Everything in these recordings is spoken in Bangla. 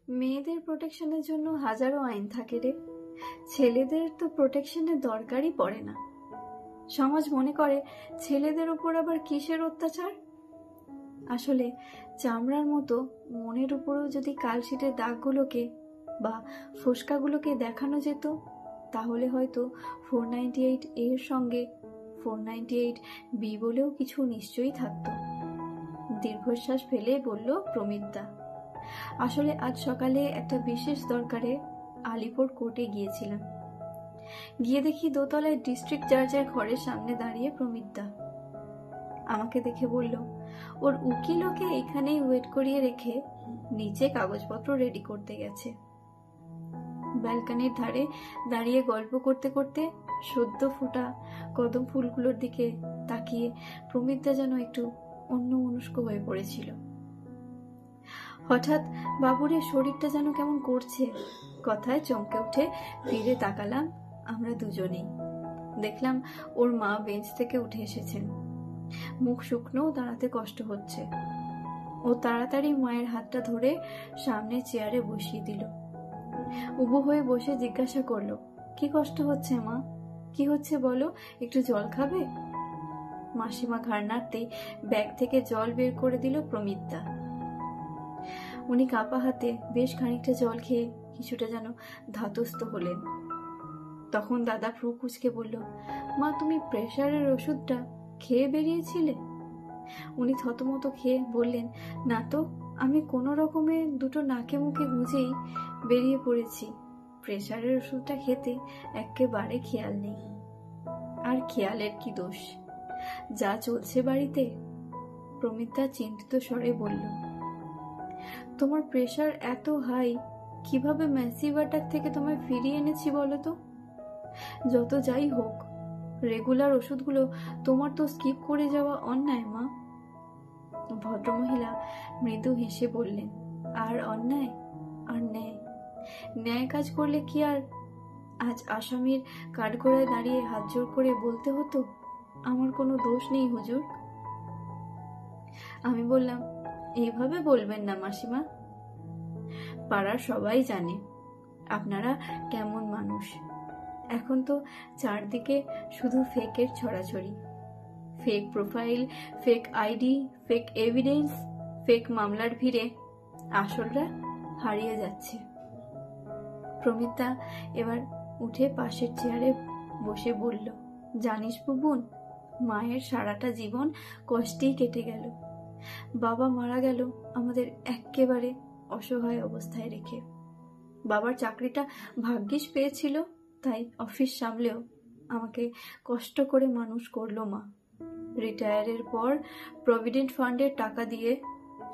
মেয়েদের প্রোটেকশনের জন্য হাজারো আইন থাকে রে, ছেলেদের তো প্রোটেকশনের দরকারই পড়ে না। সমাজ মনে করে ছেলেদের ওপর আবার কিসের অত্যাচার। আসলে চামড়ার মতো মনের উপরেও যদি কালশিটের দাগগুলোকে বা ফোসকাগুলোকে দেখানো যেত, তাহলে হয়তো 498 এর সঙ্গে 498 বি বলেও কিছু নিশ্চয়ই থাকতো। দীর্ঘশ্বাস ফেলে বলল প্রমিতদা, আসলে আজ সকালে একটা বিশেষ দরকারে আলিপুর কোর্টে গিয়েছিলাম। গিয়ে দেখি দোতলায় ডিস্ট্রিক্ট জাজের ঘরের সামনে দাঁড়িয়ে প্রমিতদা। আমাকে দেখে বলল, ওর উকিল ওকে এখানেই ওয়েট করিয়ে রেখে নিচে কাগজপত্র রেডি করতে গেছে। ব্যালকনির ধারে দাঁড়িয়ে গল্প করতে করতে সদ্য ফোটা কদম ফুলগুলোর দিকে তাকিয়ে প্রমিতদা যেন একটু অন্যমনস্ক হয়ে পড়েছিল। হঠাৎ বাবুরের শরীরটা যেন কেমন করছে, কথায় চমকে উঠে ফিরে তাকালাম আমরা দুজনেই। দেখলাম ওর মা বেঞ্চ থেকে উঠে এসেছেন, মুখ শুকনো, দাঁড়াতে কষ্ট হচ্ছে। ও তাড়াতাড়ি মায়ের হাতটা ধরে সামনে চেয়ারে বসিয়ে দিল। উবু হয়ে বসে জিজ্ঞাসা করলো, কি কষ্ট হচ্ছে মা? কি হচ্ছে বলো, একটু জল খাবে? মাসিমা ঘাড় নাড়তেই ব্যাগ থেকে জল বের করে দিল প্রমিতদা। উনি কাঁপা হাতে বেশ খানিকটা জল খেয়ে কিছুটা যেন ধাতস্থ হলেন। তখন দাদা ভ্রু কুঁচকে বলল, মা তুমি প্রেশারের ওষুধটা খেয়ে বেরিয়েছিলে? উনি থতমত খেয়ে বললেন, না তো, আমি কোনো রকমে দুটো নাকে মুখে গুঁজেই বেরিয়ে পড়েছি। প্রেশারের ওষুধটা খেতে একেবারে খেয়াল নেই। আর খেয়ালের কি দোষ, যা চলছে বাড়িতে। প্রমিতদা চিন্তিত স্বরে বলল, তোমার প্রেশার এত হাই, কিভাবে ম্যাসিভ অ্যাটাক থেকে তোমায় ফিরিয়ে এনেছি বলো তো? যত যাই হোক, রেগুলার ওষুধগুলো তোমার তো স্কিপ করে যাওয়া অন্যায় মা। ভদ্রমহিলা মৃদু হেসে বললেন, আর অন্যায় আর ন্যায়, ন্যায় কাজ করলে কি আর আজ আসামির কাঠগড়ায় দাঁড়িয়ে হাত জোর করে বলতে হতো আমার কোনো দোষ নেই হুজুর? আমি বললাম, এইভাবে বলবেন না মাসিমা। পাড়ার সবাই জানে আপনারা কেমন মানুষ। এখন তো চারদিকে শুধু ফেকের ছড়াছড়ি, fake profile, fake ID, fake evidence, fake মামলার ভিড়ে আসলরা হারিয়ে যাচ্ছে। প্রমিতদা এবার উঠে পাশের চেয়ারে বসে বলল, জানিস বুবুন, মায়ের সারাটা জীবন কষ্টেই কেটে গেল। বাবা মারা গেল আমাদের একেবারে অসহায় অবস্থায় রেখে। বাবার চাকরিটা ভাগ্যিস পেয়েছিল, তাই অফিস সামলেও আমাকে কষ্ট করে মানুষ করলো মা। রিটায়ারের পর প্রভিডেন্ট ফান্ডের টাকা দিয়ে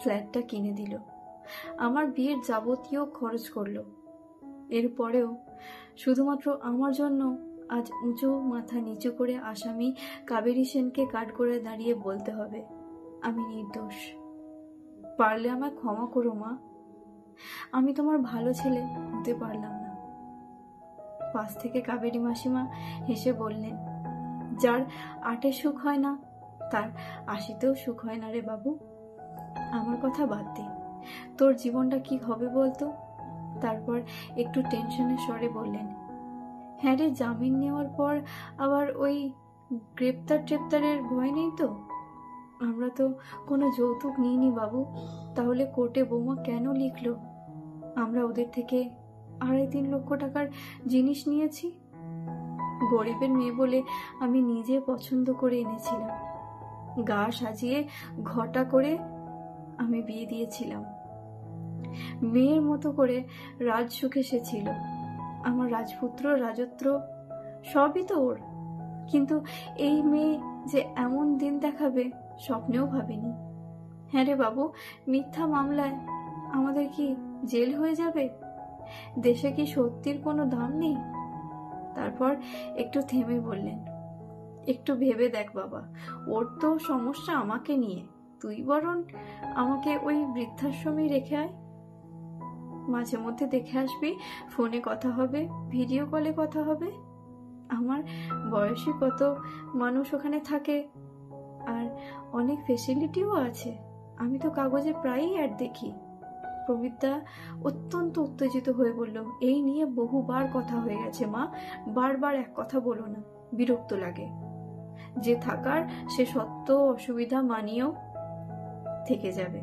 ফ্ল্যাটটা কিনে দিল, আমার বিয়ের যাবতীয় খরচ করলো। এরপরেও শুধুমাত্র আমার জন্য আজ উঁচু মাথা নিচু করে আসামি কাবেরী সেনকে কাঠগড়ায় দাঁড়িয়ে বলতে হবে আমি নির্দোষ। পারলে আমায় ক্ষমা করো মা, আমি তোমার ভালো ছেলে হতে পারলাম না। পাশ থেকে কাবেরী মাসিমা হেসে বললেন, যার 8-এ সুখ হয় না তার 80-তেও সুখ হয় না রে বাবু। আমার কথা বাদ দে, তোর জীবনটা কি হবে বলতো? তারপর একটু টেনশনের স্বরে বললেন, হ্যাঁ রে, জামিন নেওয়ার পর আবার ওই গ্রেপ্তারের ভয় নেই তো? আমরা তো কোনো যৌতুক নিইনি বাবু, তাহলে কোর্টে বৌমা কেন লিখলো আমরা ওদের থেকে 2.5-3 লক্ষ টাকার জিনিস নিয়েছি? গরিবের মেয়ে বলে আমি নিজে পছন্দ করে এনেছিলাম, গা সাজিয়ে ঘটা করে আমি বিয়ে দিয়েছিলাম। মেয়ের মতো করে রাজসুখে সে ছিল, আমার রাজপুত্র রাজত্ব সবই তো ওর। কিন্তু এই মেয়ে যে এমন দিন দেখাবে স্বপ্নেও ভাবিনি। হ্যাঁ রে বাবু, মিথ্যা মামলায় আমাদের কি জেল হয়ে যাবে? দেশে কি সত্যির কোনো দাম নেই? তারপর একটু থেমে বললেন, একটু ভেবে দেখ বাবা, ওর তো সমস্যা আমাকে নিয়ে, তুই বরং আমাকে ওই বৃদ্ধাশ্রমে রেখে আয়। মাঝে মধ্যে দেখে আসবি, ফোনে কথা হবে, ভিডিও কলে কথা হবে। আমার বয়সী কত মানুষ ওখানে থাকে, আর অনেক ফেসিলিটিও আছে। আমি তো কাগজে প্রায়ই অ্যাড দেখি। প্রমিতা অত্যন্ত উত্তেজিত হয়ে বলল, এই নিয়ে বহুবার কথা হয়ে গেছে মা, বারবার এক কথা বলো না, বিরক্ত লাগে। যে থাকার সে সত্য অসুবিধা মানিয়েও থেকে যাবে,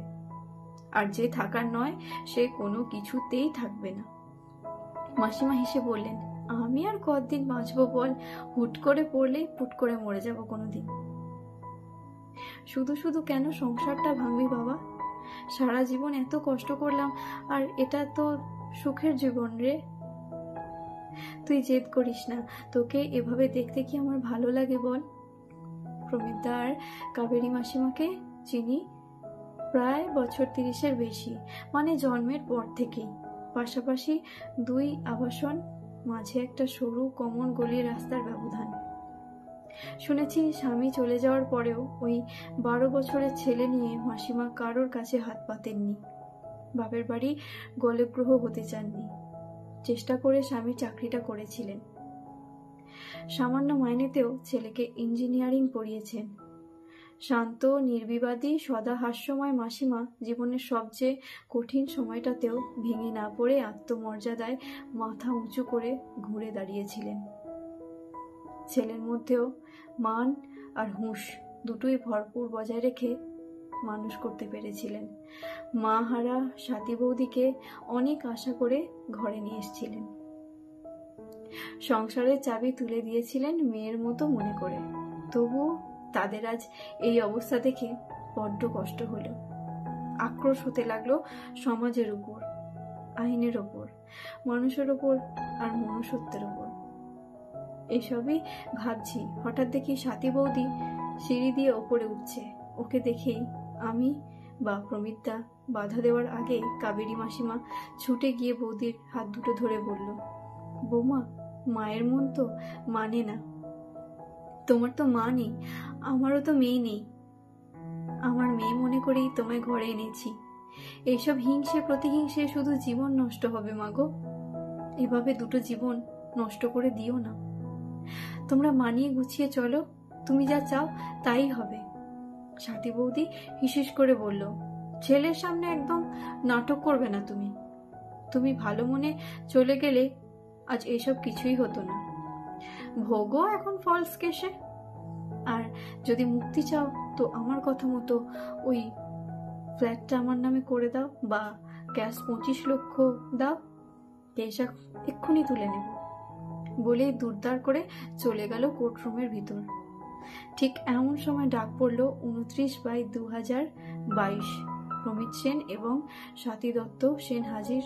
আর যে থাকার নয় সে কোনো কিছুতেই থাকবে না। মাসিমা হেসে বললেন, আমি আর কতদিন বাঁচবো বল, হুট করে পড়লেই পুট করে মরে যাব কোনোদিন। শুধু শুধু কেন সংসারটা ভাঙবি বাবা? সারা জীবন এত কষ্ট করলাম, আর এটা তো সুখের জীবন রে। তুই জেদ করিস না, তোকে এভাবে দেখতে কি আমার ভালো লাগে বল? প্রমিতা আর কাবেরী মাসিমাকে চিনি প্রায় বছর 30-এর বেশি, মানে জন্মের পর থেকেই। পাশাপাশি দুই আবাসন, মাঝে একটা সরু কমন গলির রাস্তার ব্যবধান। শুনেছি স্বামী চলে যাওয়ার পরেও ওই 12 বছরের ছেলে নিয়ে মাসিমা কারোর কাছে হাত পাতেননি, বাপের বাড়ি গলগ্রহ হতে চাননি। চেষ্টা করে স্বামীর চাকরিটা করেছিলেন, সামান্য মাইনেতেও ছেলেকে ইঞ্জিনিয়ারিং পড়িয়েছেন। শান্ত, নির্বিবাদী, সদা হাস্যময় মাসিমা জীবনের সবচেয়ে কঠিন সময়টাতেও ভেঙে না পড়ে আত্মমর্যাদায় মাথা উঁচু করে ঘুরে দাঁড়িয়েছিলেন। ছেলের মধ্যেও মান আর হুঁশ দুটোই ভরপুর বজায় রেখে মানুষ করতে পেরেছিলেন। মা হারা সাথী বৌদিকে অনেক আশা করে ঘরে নিয়ে এসেছিলেন। সংসারের চাবি তুলে দিয়েছিলেন মেয়ের মতো মনে করে। তবুও তাদের আজ এই অবস্থা দেখে বড্ড কষ্ট হলো। আক্রোশ হতে লাগলো সমাজের উপর, আইনের ওপর, মানুষের ওপর আর মনুষ্যত্বের ওপর। এসবই ভাবছি, হঠাৎ দেখি সাথী বৌদি সিঁড়ি দিয়ে ওপরে উঠছে। ওকে দেখেই আমি বা প্রমিতা বাধা দেওয়ার আগে কাবেরী মাসিমা ছুটে গিয়ে বৌদির হাত দুটো ধরে বলল, বৌমা, মায়ের মন তো মানে না। তোমার তো মা নেই, আমারও তো মেয়ে নেই। আমার মেয়ে মনে করেই তোমায় ঘরে এনেছি। এইসব হিংসে প্রতিহিংসে শুধু জীবন নষ্ট হবে মাগো। এভাবে দুটো জীবন নষ্ট করে দিও না। তোমরা মানিয়ে গুছিয়ে চলো, তুমি যা চাও তাই হবে। সাথী বৌদি হিসিস করে বলল, ছেলের সামনে একদম নাটক করবে না তুমি। তুমি ভালো মনে চলে গেলে আজ এসব কিছুই হতো না। ভোগও এখন ফলস কেসে। আর যদি মুক্তি চাও তো আমার কথা মতো ওই ফ্ল্যাটটা আমার নামে করে দাও, বা ক্যাশ 25 লক্ষ দাও, কেসা এক্ষুনি তুলে নেব। বলেই দুরদার করে চলে গেল কোর্টরুমের ভিতর। ঠিক এমন সময় ডাক পড়ল 29/2022। প্রমিত সেন এবং স্বাতী দত্ত সেন হাজির।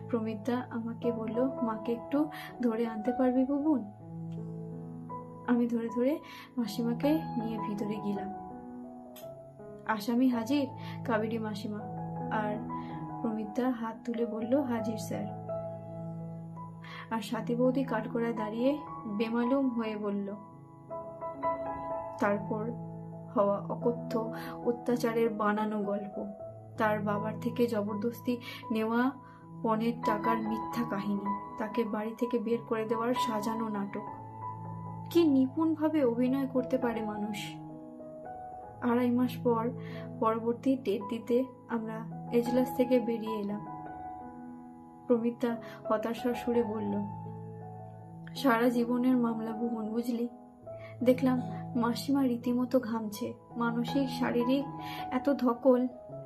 প্রমিতা আমাকে বলল, মাকে একটু ধরে আনতে পারবি বুবুন? আমি ধরে ধরে মাসিমাকে নিয়ে ভিতরে গেলাম। আসামি হাজির কাবেরী মাসিমা। আর প্রমিতা হাত তুলে বলল, হাজির স্যার। আর সাথী বৌদি কাঠগড়ায় দাঁড়িয়ে বেমালুম হয়ে বলল, তারপর হওয়া অকথ্য অত্যাচারের বানানো গল্প, তার বাবার থেকে জবরদস্তি নেওয়া পণের টাকার মিথ্যা কাহিনী, তাকে বাড়ি থেকে বের করে দেওয়ার সাজানো নাটক। কি নিপুণভাবে অভিনয় করতে পারে মানুষ। 2.5 মাস পর পরবর্তী ডেট দিতে আমরা এজলাস থেকে বেরিয়ে এলাম। প্রমিতা হতাশার সুরে বলল, সারা জীবনের মামলা ভুবন, বুঝলি? দেখলাম মাসিমা রীতিমতো ঘামছে। মানসিক, শারীরিক এত ধকল,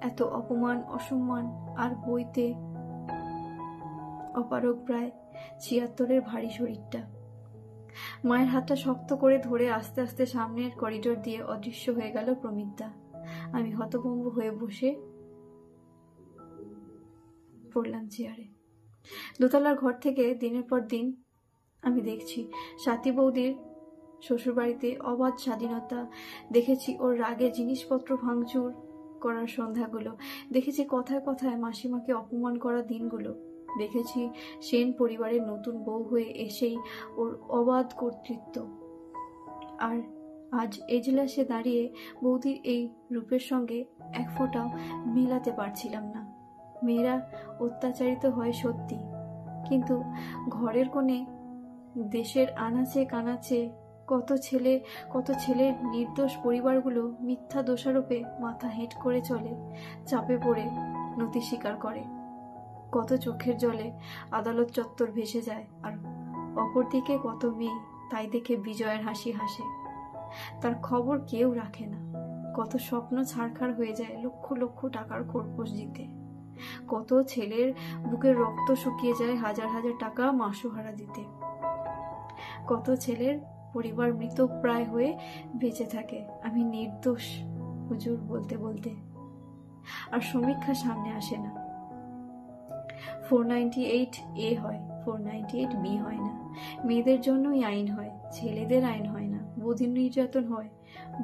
এত অপমান, অসম্মান, আর বইতে অপারগ প্রায় 76-এর ভারী শরীরটা। মায়ের হাতটা শক্ত করে ধরে আস্তে আস্তে সামনের করিডোর দিয়ে অদৃশ্য হয়ে গেল প্রমিতা। আমি হতভম্ব হয়ে বসে পড়লাম চেয়ারে। দোতলার ঘর থেকে দিনের পর দিন আমি দেখছি সাথী বৌদির শ্বশুরবাড়িতে অবাধ স্বাধীনতা। দেখেছি ওর রাগে জিনিসপত্র ভাঙচুর করার সন্ধ্যাগুলো। দেখেছি কথায় কথায় মাসিমাকে অপমান করা দিনগুলো। দেখেছি সেন পরিবারের নতুন বউ হয়ে এসেই ওর অবাধ কর্তৃত্ব। আর আজ এজলাসে দাঁড়িয়ে বৌদির এই রূপের সঙ্গে এক ফোঁটাও মেলাতে পারছিলাম না। মেয়েরা অত্যাচারিত হয় সত্যি, কিন্তু ঘরের কোণে, দেশের আনাচে কানাচে কত ছেলের নির্দোষ পরিবারগুলো মিথ্যা দোষারোপে মাথা হেঁট করে চলে, চাপে পড়ে নতি স্বীকার করে। কত চোখের জলে আদালত চত্বর ভেসে যায়, আর অপরদিকে কত মেয়ে তাই দেখে বিজয়ের হাসি হাসে। তার খবর কেউ রাখে না। কত স্বপ্ন ছারখার হয়ে যায় লক্ষ লক্ষ টাকার খোরপোশ দিতে। কত ছেলের বুকের রক্ত শুকিয়ে যায় হাজার হাজার টাকা মাসোহারা দিতে। কত ছেলের পরিবার মৃতপ্রায় হয়ে বেঁচে থাকে আমি নির্দোষ হুজুর বলতে বলতে। আর সমীক্ষা সামনে আসে না। 498A হয়, 498B হয় না। মেয়েদের জন্যই আইন হয়, ছেলেদের আইন হয় না। বধূ নির্যাতন হয়,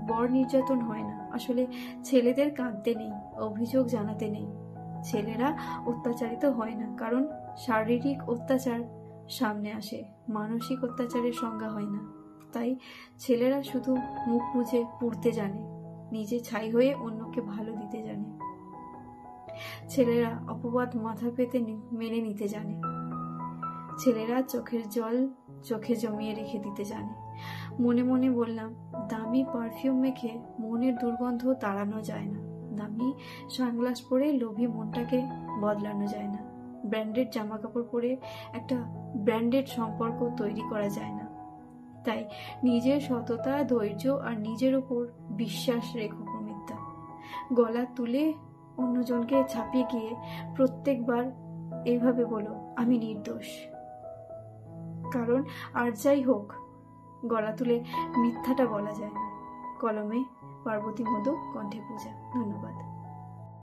বর নির্যাতন হয় না। আসলে ছেলেদের কাঁদতে নেই, অভিযোগ জানাতে নেই। ছেলেরা অত্যাচারিত হয় না, কারণ শারীরিক অত্যাচার সামনে আসে, মানসিক অত্যাচারের সংজ্ঞা হয় না। তাই ছেলেরা শুধু মুখ বুজে পুড়তে জানে, নিজে ছাই হয়ে অন্যকে ভালো দিতে জানে। ছেলেরা অপবাদ মাথা পেতে মেনে নিতে জানে। ছেলেরা চোখের জল চোখে জমিয়ে রেখে দিতে জানে। মনে মনে বললাম, দামি পারফিউম মেখে মনের দুর্গন্ধ তাড়ানো যায় না। দামি সানগ্লাস পরে লোভী মনটাকে বদলানো যায় না। ব্র্যান্ডেড জামা কাপড় পরে একটা ব্র্যান্ডেড সম্পর্ক তৈরি করা যায় না। তাই নিজের সততা, ধৈর্য আর নিজের উপর বিশ্বাস রেখো প্রমিতা। গলা তুলে অন্যজনকে ছাপিয়ে গিয়ে প্রত্যেকবার এইভাবে বলো, আমি নির্দোষ। কারণ আর যাই হোক, গলা তুলে মিথ্যাটা বলা যায় না। কলমে পার্বতী মধু, কণ্ঠে পূজা। ধন্যবাদ।